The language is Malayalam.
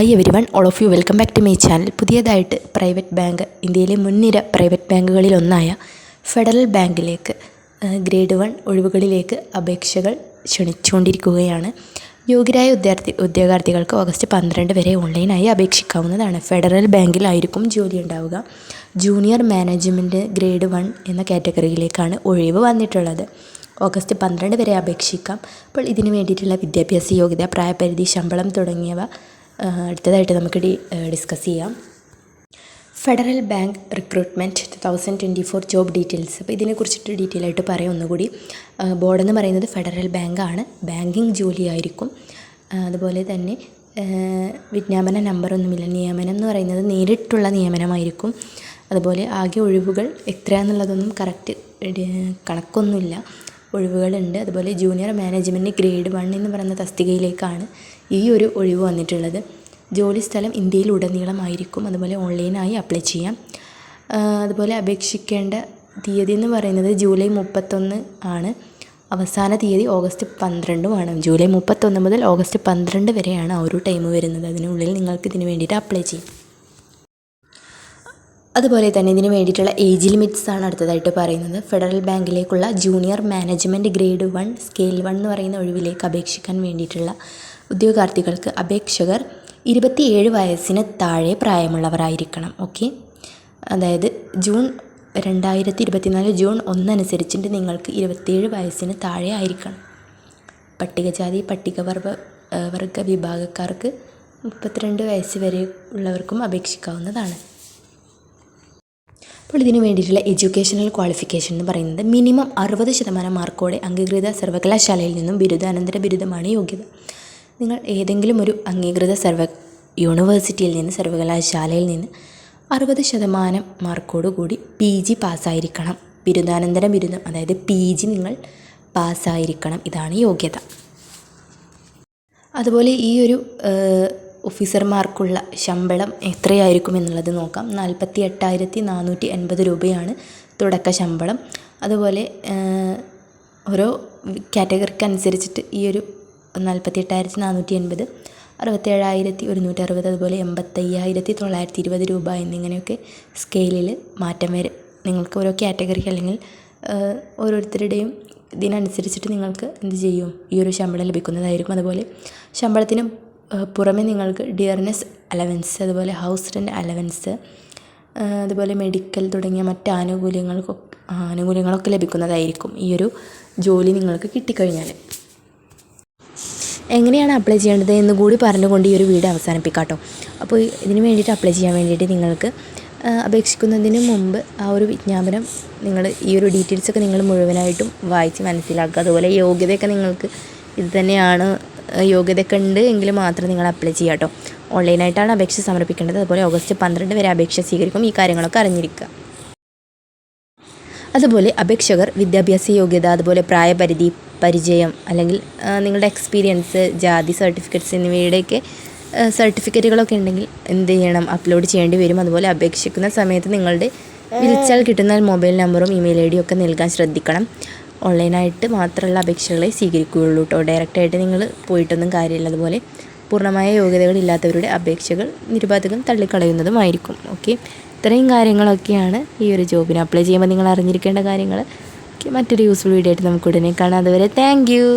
Hi everyone, all of you welcome back to my channel. പുതിയതായിട്ട് പ്രൈവറ്റ് ബാങ്ക്, ഇന്ത്യയിലെ മുൻനിര പ്രൈവറ്റ് ബാങ്കുകളിലൊന്നായ ഫെഡറൽ ബാങ്കിലേക്ക് ഗ്രേഡ് 1 ഒഴിവുകളിലേക്ക് അപേക്ഷകൾ ക്ഷണിച്ചുകൊണ്ടിരിക്കുകയാണ്. യോഗ്യരായ ഉദ്യോഗാർത്ഥികൾക്ക് ഓഗസ്റ്റ് 12 വരെ ഓൺലൈനായി അപേക്ഷിക്കാവുന്നതാണ്. ഫെഡറൽ ബാങ്കിലായിരിക്കും ജോലി ഉണ്ടാവുക. ജൂനിയർ മാനേജ്മെൻറ്റ് ഗ്രേഡ് 1 എന്ന കാറ്റഗറിയിലേക്കാണ് ഒഴിവ് വന്നിട്ടുള്ളത്. ഓഗസ്റ്റ് 12 വരെ അപേക്ഷിക്കാം. അപ്പോൾ ഇതിന് വേണ്ടിയിട്ടുള്ള വിദ്യാഭ്യാസ യോഗ്യത, പ്രായപരിധി, ശമ്പളം തുടങ്ങിയവ അടുത്തതായിട്ട് നമുക്ക് ഡിസ്കസ് ചെയ്യാം. Federal bank recruitment 2024 job details. അപ്പോൾ ഇതിനെക്കുറിച്ചിട്ട് ഡീറ്റെയിൽ ആയിട്ട് പറയാം ഒന്നുകൂടി. ബോർഡെന്ന് പറയുന്നത് ഫെഡറൽ ബാങ്കാണ്. ബാങ്കിങ് ജോലിയായിരിക്കും. അതുപോലെ തന്നെ വിജ്ഞാപന നമ്പറൊന്നുമില്ല. നിയമനം എന്ന് പറയുന്നത് നേരിട്ടുള്ള നിയമനമായിരിക്കും. അതുപോലെ ആകെ ഒഴിവുകൾ എത്രയാണെന്നുള്ളതൊന്നും കറക്റ്റ് കണക്കൊന്നുമില്ല. ഒഴിവുകളുണ്ട്. അതുപോലെ ജൂനിയർ മാനേജ്മെൻറ്റ് ഗ്രേഡ് 1 എന്ന് പറയുന്ന തസ്തികയിലേക്കാണ് ഈ ഒരു ഒഴിവ് വന്നിട്ടുള്ളത്. ജോലി സ്ഥലം ഇന്ത്യയിലുടനീളമായിരിക്കും. അതുപോലെ ഓൺലൈനായി അപ്ലൈ ചെയ്യാം. അതുപോലെ അപേക്ഷിക്കേണ്ട തീയതി എന്ന് പറയുന്നത് ജൂലൈ 31 ആണ്. അവസാന തീയതി ഓഗസ്റ്റ് 12 ആണ്. ജൂലൈ 31 മുതൽ ഓഗസ്റ്റ് 12 വരെയാണ് ആ ഒരു ടൈം വരുന്നത്. അതിനുള്ളിൽ നിങ്ങൾക്ക് ഇതിന് വേണ്ടിയിട്ട് അപ്ലൈ ചെയ്യാം. അതുപോലെ തന്നെ ഇതിന് വേണ്ടിയിട്ടുള്ള ഏജ് ലിമിറ്റ്സ് ആണ് അടുത്തതായിട്ട് പറയുന്നത്. ഫെഡറൽ ബാങ്കിലേക്കുള്ള ജൂനിയർ മാനേജ്മെൻറ്റ് ഗ്രേഡ് 1 സ്കെയിൽ 1 എന്ന് പറയുന്ന ഒഴിവിലേക്ക് അപേക്ഷിക്കാൻ വേണ്ടിയിട്ടുള്ള ഉദ്യോഗാർത്ഥികൾക്ക് അപേക്ഷകർ 27 വയസ്സിന് താഴെ പ്രായമുള്ളവരായിരിക്കണം. ഓക്കെ, അതായത് ജൂൺ 2024 ജൂൺ 1 അനുസരിച്ചിട്ട് നിങ്ങൾക്ക് 27 വയസ്സിന് താഴെ ആയിരിക്കണം. പട്ടികജാതി പട്ടികവർഗ വിഭാഗക്കാർക്ക് 32 വയസ്സ് വരെ ഉള്ളവർക്കും അപേക്ഷിക്കാവുന്നതാണ്. അപ്പോൾ ഇതിന് വേണ്ടിയിട്ടുള്ള എഡ്യൂക്കേഷണൽ ക്വാളിഫിക്കേഷൻ എന്ന് പറയുന്നത് മിനിമം 60% മാർക്കോടെ അംഗീകൃത സർവകലാശാലയിൽ നിന്നും ബിരുദാനന്തര ബിരുദമാണ് യോഗ്യത. നിങ്ങൾ ഏതെങ്കിലും ഒരു അംഗീകൃത യൂണിവേഴ്സിറ്റിയിൽ നിന്ന്, സർവകലാശാലയിൽ നിന്ന് 60% മാർക്കോടുകൂടി PG പാസ്സായിരിക്കണം. ബിരുദാനന്തര ബിരുദം, അതായത് PG നിങ്ങൾ പാസ്സായിരിക്കണം. ഇതാണ് യോഗ്യത. അതുപോലെ ഈ ഒരു ഓഫീസർമാർക്കുള്ള ശമ്പളം എത്രയായിരിക്കും എന്നുള്ളത് നോക്കാം. 48,480 രൂപയാണ് തുടക്ക ശമ്പളം. അതുപോലെ ഓരോ കാറ്റഗറിക്ക് അനുസരിച്ചിട്ട് ഈ ഒരു 48,480, 67,160, അതുപോലെ 85,920 രൂപ എന്നിങ്ങനെയൊക്കെ സ്കെയിലിൽ മാറ്റം വരും. നിങ്ങൾക്ക് ഓരോ കാറ്റഗറി അല്ലെങ്കിൽ ഓരോരുത്തരുടെയും ഇതിനനുസരിച്ചിട്ട് നിങ്ങൾക്ക് എന്ത് ചെയ്യും, ഈ ഒരു ശമ്പളം ലഭിക്കുന്നതായിരിക്കും. അതുപോലെ ശമ്പളത്തിന് പുറമെ നിങ്ങൾക്ക് ഡിയർനെസ് അലവൻസ്, അതുപോലെ ഹൗസ് റെൻറ്റ് അലവൻസ്, അതുപോലെ മെഡിക്കൽ തുടങ്ങിയ മറ്റ് ആനുകൂല്യങ്ങളൊക്കെ ലഭിക്കുന്നതായിരിക്കും ഈ ഒരു ജോലി നിങ്ങൾക്ക് കിട്ടിക്കഴിഞ്ഞാൽ. എങ്ങനെയാണ് അപ്ലൈ ചെയ്യേണ്ടത് എന്ന് കൂടി പറഞ്ഞുകൊണ്ട് ഈ ഒരു വീഡിയോ അവസാനിപ്പിക്കാം കേട്ടോ. അപ്പോൾ ഇതിന് വേണ്ടിയിട്ട് അപ്ലൈ ചെയ്യാൻ വേണ്ടിയിട്ട് നിങ്ങൾക്ക് അപേക്ഷിക്കുന്നതിന് മുമ്പ് ആ ഒരു വിജ്ഞാപനം നിങ്ങൾ ഈ ഒരു ഡീറ്റെയിൽസൊക്കെ നിങ്ങൾ മുഴുവനായിട്ടും വായിച്ച് മനസ്സിലാക്കുക. അതുപോലെ യോഗ്യതയൊക്കെ നിങ്ങൾക്ക് ഇത് തന്നെയാണ്, യോഗ്യതയൊക്കെ ഉണ്ട് എങ്കിൽ മാത്രം നിങ്ങൾ അപ്ലൈ ചെയ്യുക കേട്ടോ. ഓൺലൈനായിട്ടാണ് അപേക്ഷ സമർപ്പിക്കേണ്ടത്. അതുപോലെ ഓഗസ്റ്റ് 12 വരെ അപേക്ഷ സ്വീകരിക്കും. ഈ കാര്യങ്ങളൊക്കെ അറിഞ്ഞിരിക്കുക. അതുപോലെ അപേക്ഷകർ വിദ്യാഭ്യാസ യോഗ്യത, അതുപോലെ പ്രായപരിധി, പരിചയം അല്ലെങ്കിൽ നിങ്ങളുടെ എക്സ്പീരിയൻസ്, ജാതി സർട്ടിഫിക്കറ്റ്സ് എന്നിവയുടെയൊക്കെ സർട്ടിഫിക്കറ്റുകളൊക്കെ ഉണ്ടെങ്കിൽ എന്ത് ചെയ്യണം, അപ്ലോഡ് ചെയ്യേണ്ടി വരും. അതുപോലെ അപേക്ഷിക്കുന്ന സമയത്ത് നിങ്ങളുടെ വിളിച്ചാൽ കിട്ടുന്ന മൊബൈൽ നമ്പറും ഇമെയിൽ ID ഒക്കെ നൽകാൻ ശ്രദ്ധിക്കണം. ഓൺലൈനായിട്ട് മാത്രമുള്ള അപേക്ഷകളെ സ്വീകരിക്കുകയുള്ളൂ കേട്ടോ. ഡയറക്റ്റായിട്ട് നിങ്ങൾ പോയിട്ടൊന്നും കാര്യമില്ല. അതുപോലെ പൂർണ്ണമായ യോഗ്യതകളില്ലാത്തവരുടെ അപേക്ഷകൾ നിരുപാധികം തള്ളിക്കളയുന്നതുമായിരിക്കും. ഓക്കെ, ഇത്രയും കാര്യങ്ങളൊക്കെയാണ് ഈ ഒരു ജോബിന് അപ്ലൈ ചെയ്യുമ്പോൾ നിങ്ങൾ അറിഞ്ഞിരിക്കേണ്ട കാര്യങ്ങൾ. മറ്റൊരു യൂസ്ഫുൾ വീഡിയോ ആയിട്ട് നമുക്ക് ഉടനെ കാണാം. അതുവരെ താങ്ക് യു.